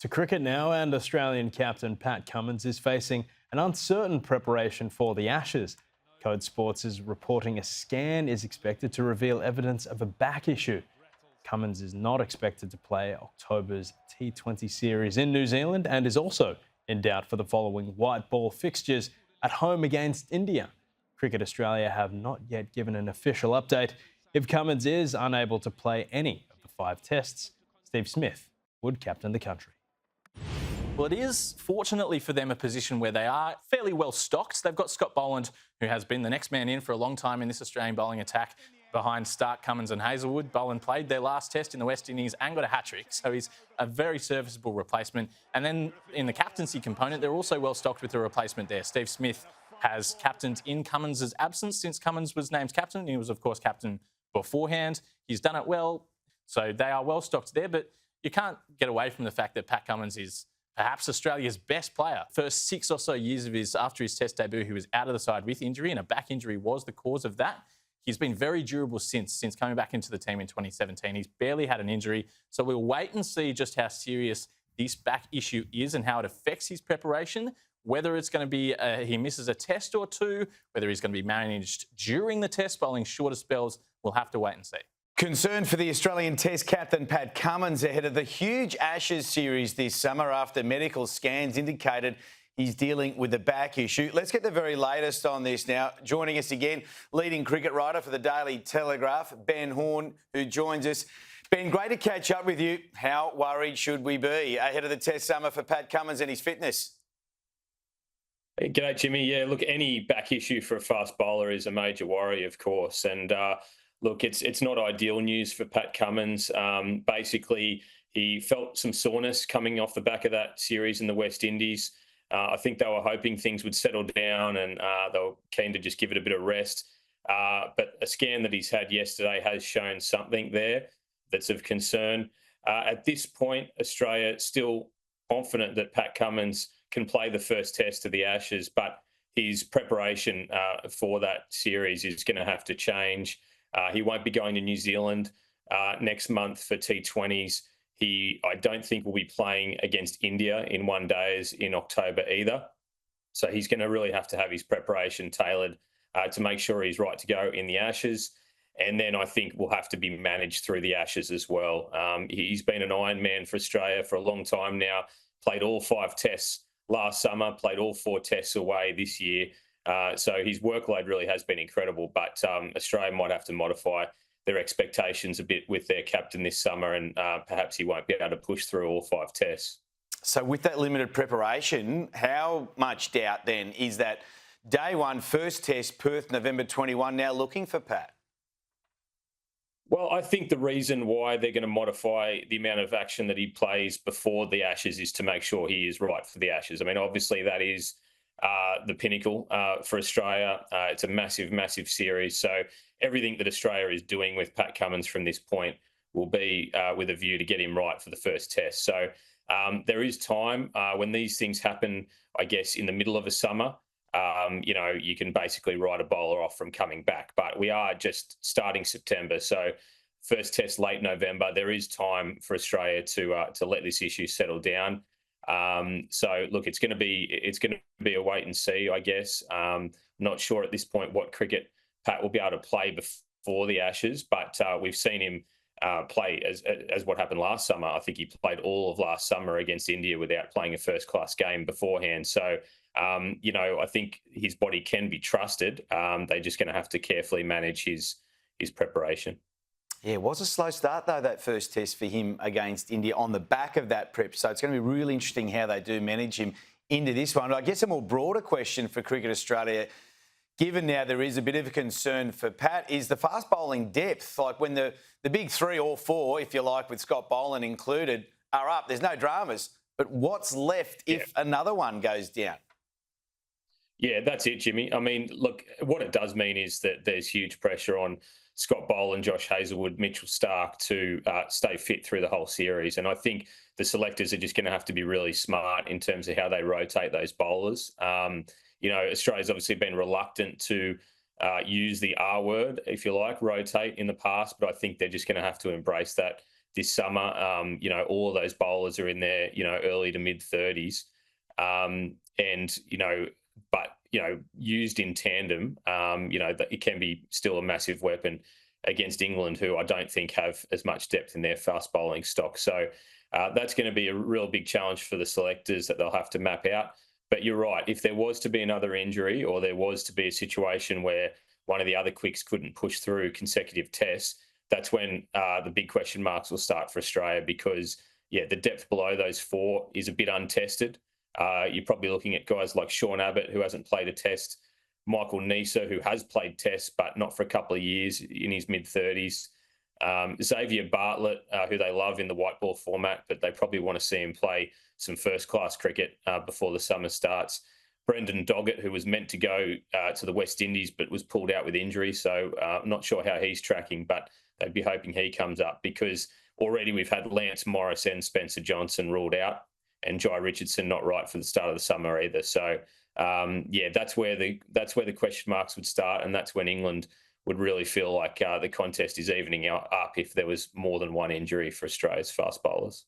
To cricket now, and Australian captain Pat Cummins is facing an uncertain preparation for the Ashes. Code Sports is reporting a scan is expected to reveal evidence of a back issue. Cummins is not expected to play October's T20 series in New Zealand and is also in doubt for the following white ball fixtures at home against India. Cricket Australia have not yet given an official update. If Cummins is unable to play any of the 5 tests, Steve Smith would captain the country. Well, it is, fortunately for them, a position where they are fairly well stocked. They've got Scott Boland, who has been the next man in for a long time in this Australian bowling attack behind Stark, Cummins and Hazelwood. Boland played their last test in the West Indies and got a hat-trick, so he's a very serviceable replacement. And then in the captaincy component, they're also well stocked with a replacement there. Steve Smith has captained in Cummins' absence since Cummins was named captain. He was, of course, captain beforehand. He's done it well, so they are well stocked there, but you can't get away from the fact that Pat Cummins is perhaps Australia's best player. First 6 or so years after his test debut, he was out of the side with injury, and a back injury was the cause of that. He's been very durable since coming back into the team in 2017. He's barely had an injury, so we'll wait and see just how serious this back issue is and how it affects his preparation. Whether it's going to be he misses a test or two, whether he's going to be managed during the test, bowling shorter spells, we'll have to wait and see. Concern for the Australian Test captain Pat Cummins ahead of the huge Ashes series this summer after medical scans indicated he's dealing with a back issue. Let's get the very latest on this now. Joining us again, leading cricket writer for the Daily Telegraph, Ben Horn, who joins us. Ben, great to catch up with you. How worried should we be ahead of the Test summer for Pat Cummins and his fitness? G'day, Jimmy. Yeah, look, any back issue for a fast bowler is a major worry, of course. And look, it's not ideal news for Pat Cummins. Basically, he felt some soreness coming off the back of that series in the West Indies. I think they were hoping things would settle down and they were keen to just give it a bit of rest. But a scan that he's had yesterday has shown something there that's of concern. At this point, Australia is still confident that Pat Cummins can play the first test of the Ashes, but his preparation for that series is going to have to change. He won't be going to New Zealand next month for T20s. I don't think will be playing against India in one days in October either. So he's going to really have to have his preparation tailored to make sure he's right to go in the Ashes. And then I think we'll have to be managed through the Ashes as well. He's been an Iron Man for Australia for a long time now, played all 5 tests last summer, played all 4 tests away this year. So his workload really has been incredible, but Australia might have to modify their expectations a bit with their captain this summer, and perhaps he won't be able to push through all 5 tests. So with that limited preparation, how much doubt then is that day one, first test, Perth, November 21, now looking for Pat? Well, I think the reason why they're going to modify the amount of action that he plays before the Ashes is to make sure he is right for the Ashes. I mean, obviously that is the pinnacle for Australia. It's a massive, massive series. So everything that Australia is doing with Pat Cummins from this point will be with a view to get him right for the first test. So there is time when these things happen, I guess, in the middle of a summer. You can basically write a bowler off from coming back, but we are just starting September. So first test late November, there is time for Australia to let this issue settle down. So look, it's going to be a wait and see, I guess. Not sure at this point what cricket Pat will be able to play before the Ashes, but we've seen him play as what happened last summer. I think he played all of last summer against India without playing a first-class game beforehand. So, I think his body can be trusted. They're just going to have to carefully manage his preparation. Yeah, it was a slow start, though, that first test for him against India on the back of that prep. So it's going to be really interesting how they do manage him into this one. I guess a more broader question for Cricket Australia, given now there is a bit of a concern for Pat, is the fast bowling depth. Like when the big 3 or 4, if you like, with Scott Boland included, are up, there's no dramas. But what's left if another one goes down? Yeah, that's it, Jimmy. I mean, look, what it does mean is that there's huge pressure on Scott Boland, Josh Hazelwood, Mitchell Stark to stay fit through the whole series. And I think the selectors are just going to have to be really smart in terms of how they rotate those bowlers. Australia's obviously been reluctant to use the R word, if you like, rotate in the past, but I think they're just going to have to embrace that this summer. All of those bowlers are in their, early to mid 30s. But used in tandem, that it can be still a massive weapon against England, who I don't think have as much depth in their fast bowling stock. So that's going to be a real big challenge for the selectors that they'll have to map out. But you're right, if there was to be another injury, or there was to be a situation where one of the other quicks couldn't push through consecutive tests, that's when the big question marks will start for Australia, because, the depth below those four is a bit untested. You're probably looking at guys like Sean Abbott, who hasn't played a test, Michael Neser, who has played tests, but not for a couple of years, in his mid-30s. Xavier Bartlett, who they love in the white ball format, but they probably want to see him play some first-class cricket before the summer starts. Brendan Doggett, who was meant to go to the West Indies but was pulled out with injury, so I'm not sure how he's tracking, but they'd be hoping he comes up, because already we've had Lance Morris and Spencer Johnson ruled out, and Jai Richardson not right for the start of the summer either. So that's where the question marks would start, and that's when England would really feel like the contest is evening up if there was more than one injury for Australia's fast bowlers.